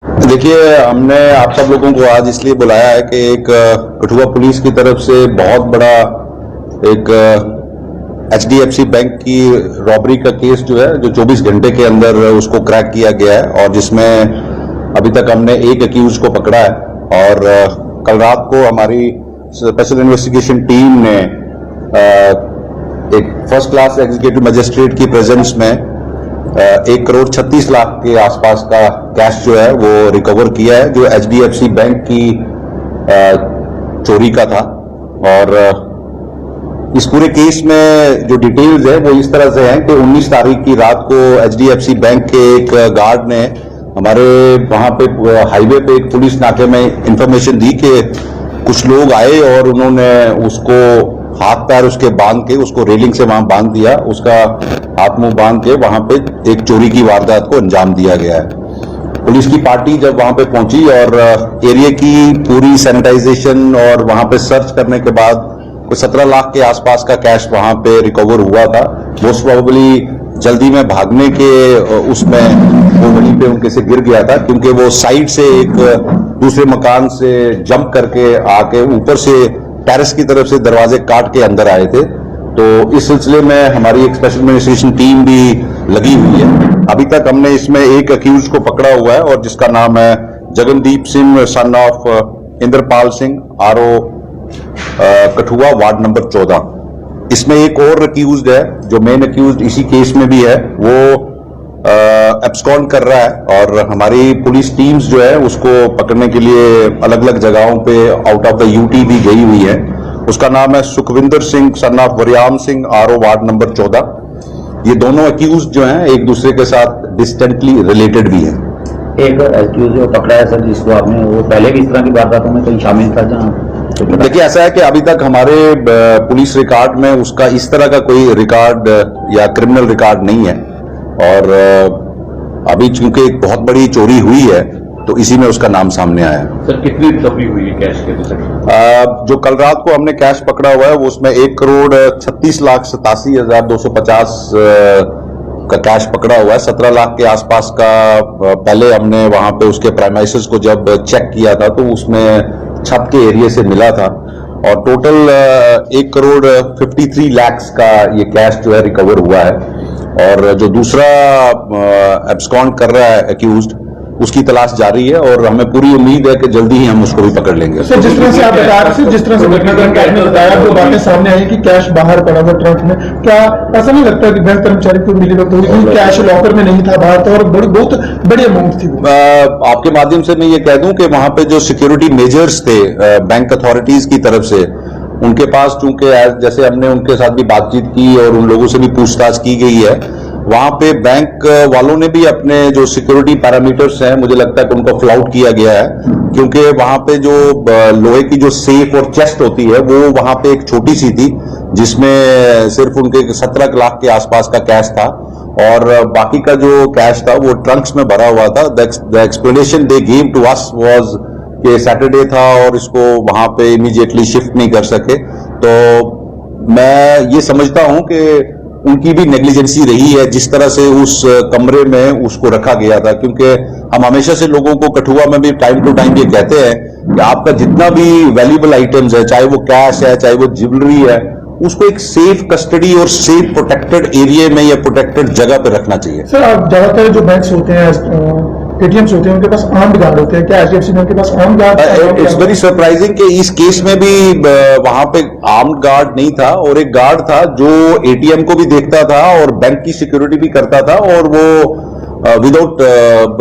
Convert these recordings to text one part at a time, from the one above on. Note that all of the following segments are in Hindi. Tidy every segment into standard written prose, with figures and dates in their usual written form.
देखिए, हमने आप सब लोगों को आज इसलिए बुलाया है कि एक कठुआ पुलिस की तरफ से बहुत बड़ा एक HDFC बैंक की रॉबरी का केस जो है, जो 24 घंटे के अंदर उसको क्रैक किया गया है और जिसमें अभी तक हमने एक अक्यूज को पकड़ा है। और कल रात को हमारी स्पेशल इन्वेस्टिगेशन टीम ने एक फर्स्ट क्लास एग्जीक्यूटिव मजिस्ट्रेट की प्रेजेंस में 1,36,00,000 के आसपास का कैश जो है वो रिकवर किया है, जो HDFC बैंक की चोरी का था। और इस पूरे केस में जो डिटेल्स है वो इस तरह से हैं कि 19 तारीख की रात को HDFC बैंक के एक गार्ड ने हमारे वहां पे हाईवे पे एक पुलिस नाके में इंफॉर्मेशन दी कि कुछ लोग आए और उन्होंने उसको हाथ पैर उसके बांध के उसको रेलिंग से वहां बांध दिया, उसका हाथ मुंह बांध के वहां पे एक चोरी की वारदात को अंजाम दिया गया है। पुलिस की पार्टी जब वहां पे पहुंची और एरिया की पूरी सैनिटाइजेशन और वहां पे सर्च करने के बाद कोई 17 लाख के आसपास का कैश वहां पे रिकवर हुआ था। मोस्ट प्रोबेबली जल्दी में भागने के उसमें वो वहीं पे उनके से गिर गया था, क्योंकि वो साइड से एक दूसरे मकान से जंप करके आके ऊपर से टेरेस की तरफ से दरवाजे काट के अंदर आए थे। तो इस सिलसिले में हमारी एक स्पेशल इन्वेस्टिगेशन टीम भी लगी हुई है। अभी तक हमने इसमें एक अक्यूज को पकड़ा हुआ है और जिसका नाम है Jagandeep Singh son of Indrapal Singh, RO Kathua, ward number 14। इसमें एक और अक्यूज्ड है जो मेन अक्यूज्ड इसी केस में भी है, वो एब्सकॉन्ड कर रहा है और हमारी पुलिस टीम्स जो है उसको पकड़ने के लिए अलग अलग जगहों पे आउट ऑफ द UT भी गई हुई है। उसका नाम है Sukhwinder Singh son of Wariyam Singh, RO ward number 14। ये दोनों अक्यूज जो हैं एक दूसरे के साथ डिस्टेंटली रिलेटेड भी हैं। एक अक्यूज जो पकड़ा है सर, जिसको आपने, वो पहले भी इस तरह की वारदातों में कहीं शामिल था जहाँ? देखिए, ऐसा है कि अभी तक हमारे पुलिस रिकॉर्ड में उसका इस तरह का कोई रिकॉर्ड या क्रिमिनल रिकॉर्ड नहीं है। और अभी चूंकि एक बहुत बड़ी चोरी हुई है तो इसी में उसका नाम सामने आया है। सर, कितनी रिकवरी हुई है कैश के? जो कल रात को हमने कैश पकड़ा हुआ है वो उसमें 1,36,87,250 का कैश पकड़ा हुआ है। 17 लाख के आसपास का पहले हमने वहां पे उसके प्राइमाइसेस को जब चेक किया था तो उसमें छत के एरिया से मिला था। और टोटल 1,53,00,000 का ये कैश जो है रिकवर हुआ है। और जो दूसरा एब्सकॉन्ड कर रहा है अक्यूज्ड, उसकी तलाश जारी है और हमें पूरी उम्मीद है कि जल्दी ही हम उसको भी पकड़ लेंगे। सर, जिस तरह से आप बता रहे थे, जिस तरह से घटनाक्रम आपने बताया, जो बातें सामने आई कि कैश बाहर पड़ा था ट्रंक में, क्या ऐसा नहीं लगता कि बैंक कर्मचारी को मिली वक्त हुई कि कैश लॉकर में नहीं था, बाहर था और बहुत बड़ी अमाउंट थी? आपके माध्यम से मैं ये कह दूं कि वहां पे जो सिक्योरिटी मेजर्स थे बैंक अथॉरिटीज की तरफ से, उनके पास चूंकि जैसे हमने उनके साथ भी बातचीत की और उन लोगों से भी पूछताछ की गई है, वहां पे बैंक वालों ने भी अपने जो सिक्योरिटी पैरामीटर्स हैं, मुझे लगता है कि उनको फ्लाउट किया गया है। क्योंकि वहां पे जो लोहे की जो सेफ और चेस्ट होती है वो वहां पे एक छोटी सी थी, जिसमें सिर्फ उनके 17 लाख के आसपास का कैश था और बाकी का जो कैश था वो ट्रंक्स में भरा हुआ था। The explanation they give to us was कि सैटरडे था और इसको वहां पे इमीडिएटली शिफ्ट नहीं कर सके। तो मैं ये समझता हूं कि उनकी भी नेग्लिजेंसी रही है जिस तरह से उस कमरे में उसको रखा गया था। क्योंकि हम हमेशा से लोगों को कठुआ में भी टाइम टू टाइम ये कहते हैं कि आपका जितना भी वैल्यूएबल आइटम्स है, चाहे वो कैश है, चाहे वो ज्वेलरी है, उसको एक सेफ कस्टडी और सेफ प्रोटेक्टेड एरिया में या प्रोटेक्टेड जगह पे रखना चाहिए। सर, आप ज्यादातर जो बैंक्स होते हैं, ATMs होते हैं, उनके पास आर्म्ड गार्ड होते हैं, क्या HDFC बैंक के पास armed guard? It's very surprising कि इस केस में भी वहां पे आर्म्ड गार्ड नहीं था और एक गार्ड था जो ATM को भी देखता था और बैंक की सिक्योरिटी भी करता था और वो विदाउट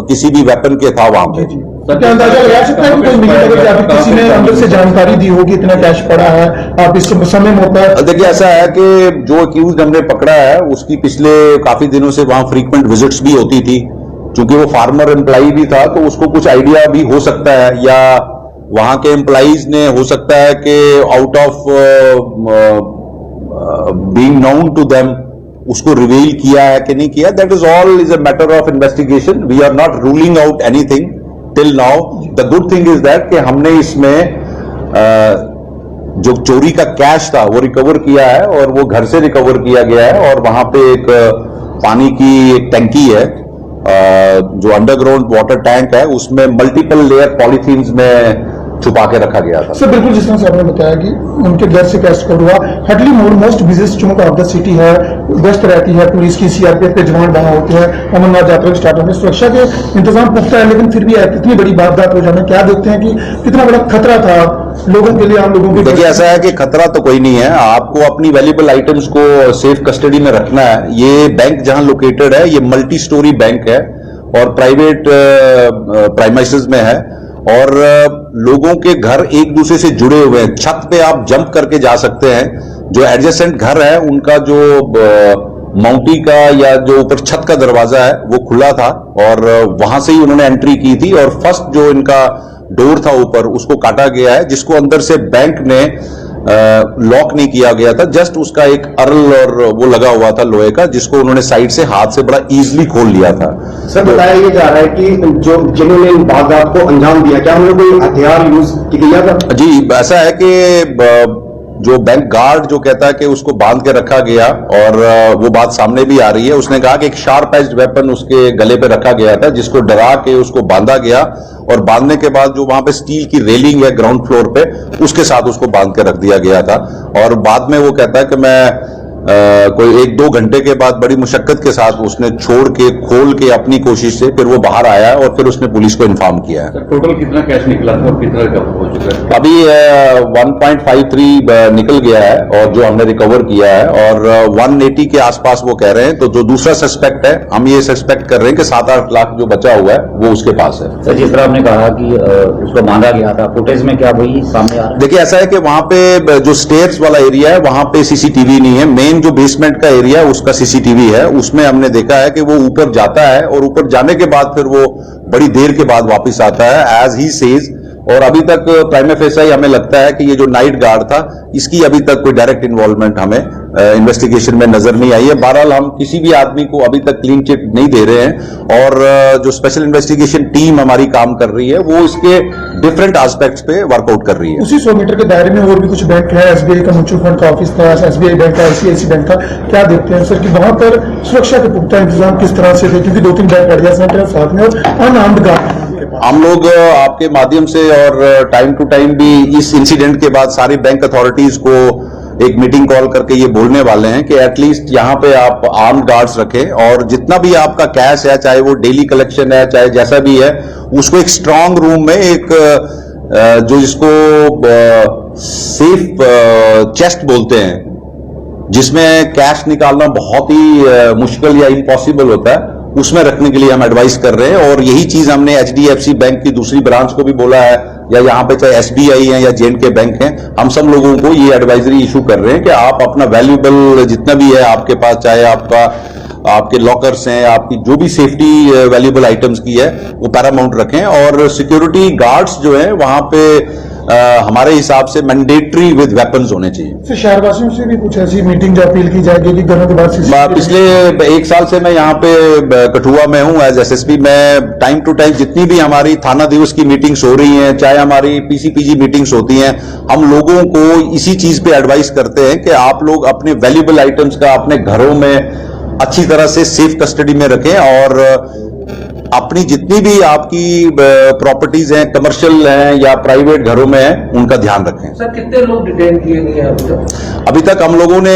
किसी भी वेपन के था वहां पे। क्या अंदाजा लगा सकते हैं कोई मिली अगर आपको किसी ने अंदर से जानकारी दी होगी इतना कैश पड़ा है, आप इस समय में होता है? देखिए, ऐसा है कि जो अक्यूज हमने पकड़ा है उसकी पिछले काफी दिनों से वहां फ्रीक्वेंट विजिट्स भी होती थी। चूंकि वो फार्मर एम्प्लॉई भी था तो उसको कुछ आइडिया भी हो सकता है, या वहां के एम्प्लॉइज ने हो सकता है कि out of being known to them उसको रिवील किया है कि नहीं किया। That is all is a matter of investigation. We are not ruling out anything till now. The good thing is that कि हमने इसमें जो चोरी का कैश था वो रिकवर किया है और वो घर से रिकवर किया गया है और वहां पे एक पानी की एक टंकी है जो अंडरग्राउंड वाटर टैंक है उसमें मल्टीपल लेयर पॉलीथीन्स में छुपा के रखा गया था। सर बिल्कुल जिस तरह से आपने बताया कि उनके घर से कैश कर हुआ, Hatli most busiest Chowk of the city है, व्यस्त रहती है, पुलिस की सीआरपीएफ के जवान वहां होते हैं, अमरनाथ यात्रा के स्टार्ट में सुरक्षा के इंतजाम पुख्ता है, लेकिन फिर भी कितनी बड़ी वारदात हो जाना, क्या देखते हैं कि कितना बड़ा खतरा था लोगों के लिए, आम लोगों के लिए? देखिए ऐसा है कि खतरा तो कोई नहीं है, आपको अपनी वैल्यूएबल आइटम्स को सेफ कस्टडी में रखना है। ये बैंक जहां लोकेटेड है ये मल्टी स्टोरी बैंक है और प्राइवेट प्राइमाइसेस में है और लोगों के घर एक दूसरे से जुड़े हुए हैं। छत पे आप जंप करके जा सकते हैं। जो एडजेसेंट घर है उनका जो माउंटी का या जो ऊपर छत का दरवाजा है वो खुला था और वहां से ही उन्होंने एंट्री की थी और फर्स्ट जो इनका डोर था ऊपर उसको काटा गया है, जिसको अंदर से बैंक ने लॉक नहीं किया गया था, जस्ट उसका एक अर्ल और वो लगा हुआ था लोहे का, जिसको उन्होंने साइड से हाथ से बड़ा इजीली खोल लिया था। सर बताया ये जा रहा है कि जो जिन्होंने इन वारदात को अंजाम दिया, क्या उन्होंने कोई हथियार यूज किया था? जी ऐसा है कि जो बैंक गार्ड जो कहता है कि उसको बांध के रखा गया और वो बात सामने भी आ रही है, उसने कहा कि एक शार्प एज्ड वेपन उसके गले पे रखा गया था जिसको डरा के उसको बांधा गया और बांधने के बाद जो वहां पे स्टील की रेलिंग है ग्राउंड फ्लोर पे उसके साथ उसको बांध के रख दिया गया था और बाद में वो कहता है कि मैं कोई 1-2 घंटे के बाद बड़ी मुशक्कत के साथ उसने छोड़ के खोल के अपनी कोशिश से फिर वो बाहर आया और फिर उसने पुलिस को इन्फॉर्म किया है। टोटल कितना कैश निकला था और कितना रिकवर हो चुका है? अभी 1.53 निकल गया है और जो हमने रिकवर किया है और 180 के आसपास वो कह रहे हैं। तो जो दूसरा सस्पेक्ट है हम ये सस्पेक्ट कर रहे हैं कि 7-8 लाख जो बचा हुआ है वो उसके पास है। सर जिस तरह आपने कहा कि उसको बांधा गया था, फुटेज में क्या वही सामने आ रहा है? देखिए ऐसा है कि वहां पे जो स्टेयर्स वाला एरिया है वहां पे सीसीटीवी नहीं है, मेन जो बेसमेंट का एरिया है उसका सीसीटीवी है, उसमें हमने देखा है कि वो ऊपर जाता है और ऊपर जाने के बाद फिर वो बड़ी देर के बाद वापस आता है एज ही सेज। और अभी तक प्राइमा फेसा हमें लगता है कि ये जो नाइट गार्ड था इसकी अभी तक कोई डायरेक्ट इन्वॉल्वमेंट हमें इन्वेस्टिगेशन में नजर नहीं आई है। बहरहाल हम किसी भी आदमी को अभी तक क्लीन चिट नहीं दे रहे हैं और जो स्पेशल इन्वेस्टिगेशन टीम हमारी काम कर रही है वो इसके डिफरेंट एस्पेक्ट्स पे वर्कआउट कर रही है। उसी 100 मीटर के दायरे में और भी कुछ बैंक है, एसबीआई का म्यूचुअल फंड का ऑफिस था, एसबीआई बैंक था, आईसीआईसी बैंक था, क्या देखते हैं सर कि वहां पर सुरक्षा के पुख्ता इंतजाम किस तरह से थे? क्योंकि 2-3 बैंक एडजेसेंट है साथ में और अनआर्म्ड गार्ड। हम लोग आपके माध्यम से और टाइम टू टाइम भी इस इंसिडेंट के बाद सारी बैंक अथॉरिटीज को एक मीटिंग कॉल करके ये बोलने वाले हैं कि एटलीस्ट यहाँ पे आप आर्म्ड गार्ड्स रखें और जितना भी आपका कैश है, चाहे वो डेली कलेक्शन है चाहे जैसा भी है, उसको एक स्ट्रांग रूम में एक जो जिसको सेफ चेस्ट बोलते हैं, जिसमें कैश निकालना बहुत ही मुश्किल या इम्पॉसिबल होता है, उसमें रखने के लिए हम एडवाइस कर रहे हैं। और यही चीज हमने एचडीएफसी बैंक की दूसरी ब्रांच को भी बोला है या यहाँ पे चाहे एसबीआई है या जेएंडके बैंक है, हम सब लोगों को ये एडवाइजरी इशू कर रहे हैं कि आप अपना वैल्यूएबल जितना भी है आपके पास, चाहे आपके लॉकर्स हैं, आपकी जो भी सेफ्टी वैल्यूएबल आइटम्स की है वो पैरामाउंट रखें और सिक्योरिटी गार्ड्स जो है वहां पे हमारे हिसाब से मैंडेटरी विद वेपन्स होने चाहिए। शहरवासियों से भी कुछ ऐसी मीटिंग जो अपील की जाएगी कि घरों के बाद पिछले 1 साल से मैं यहाँ पे कठुआ में हूँ एज एसएसपी। मैं टाइम टू टाइम जितनी भी हमारी थाना दिवस की मीटिंग्स हो रही हैं, चाहे हमारी पीसीपीजी मीटिंग्स होती हैं, हम लोगों को इसी चीज पे एडवाइस करते हैं कि आप लोग अपने वैल्यूएबल आइटम्स का अपने घरों में अच्छी तरह से सेफ कस्टडी में रखें और अपनी जितनी भी आपकी प्रॉपर्टीज हैं, कमर्शियल हैं या प्राइवेट घरों में हैं, उनका ध्यान रखें। सर कितने लोग डिटेन किए गए हैं अभी तक? अभी तक हम लोगों ने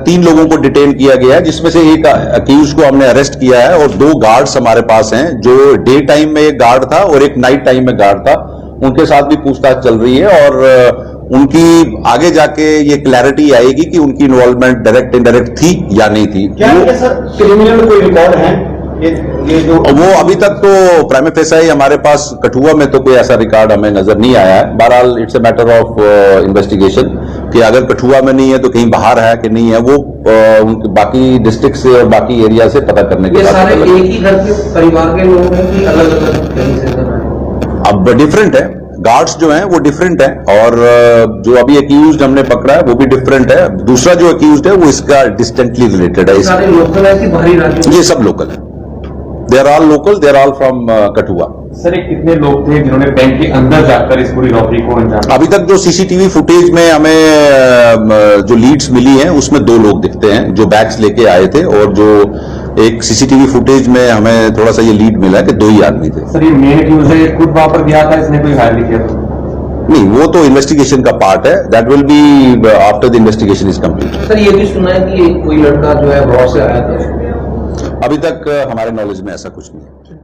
3 लोगों को डिटेन किया गया है, जिसमें से एक अक्यूज को हमने अरेस्ट किया है और 2 गार्ड्स हमारे पास हैं। जो डे टाइम में एक गार्ड था और एक नाइट टाइम में गार्ड था, उनके साथ भी पूछताछ चल रही है और उनकी आगे जाके ये क्लैरिटी आएगी कि उनकी इन्वॉल्वमेंट डायरेक्ट इनडायरेक्ट थी या नहीं थी। क्या ये सर क्रिमिनल कोई रिकॉर्ड है? ये जो वो अभी तक तो प्राइमा फेसा ही हमारे पास कठुआ में तो कोई ऐसा रिकॉर्ड हमें नजर नहीं आया है। बहरहाल it's a matter of investigation कि अगर कठुआ में नहीं है तो कहीं बाहर है कि नहीं है, वो उनके बाकी डिस्ट्रिक्ट से और बाकी एरिया से पता करने के ये बाद सारे पता एक ही घर के परिवार के लोग हैं कि अलग अलग कहीं से कर रहे हैं? अब डिफरेंट है, गार्ड्स जो हैं वो डिफरेंट है और जो अभी अक्यूज्ड हमने पकड़ा है वो भी डिफरेंट है। दूसरा जो अक्यूज्ड है वो इसका डिस्टेंटली रिलेटेड है। सारे लोकल है कि बाहरी राज्य? ये सब लोकल है, they are all local, they are all from Kathua. Sir ये कितने लोग थे जिन्होंने बैंक के अंदर जाकर इस पूरी रॉबरी को अंजाम? अभी तक जो सीसीटीवी फुटेज में हमें जो लीड्स मिली हैं उसमें 2 लोग दिखते हैं जो बैग्स लेके आए थे और जो एक सीसीटीवी फुटेज में हमें थोड़ा सा ये लीड मिला कि 2 ही आदमी थे। सर ये मेन यूजर ये खुद वहां पर गया था, इसने कोई हायर नहीं किया था? नहीं, वो तो इन्वेस्टिगेशन का पार्ट है, that will be after the investigation is complete. Sir ये भी सुना है कि कोई लड़का जो है अब्रॉड से आया था। अभी तक हमारे नॉलेज में ऐसा कुछ नहीं है।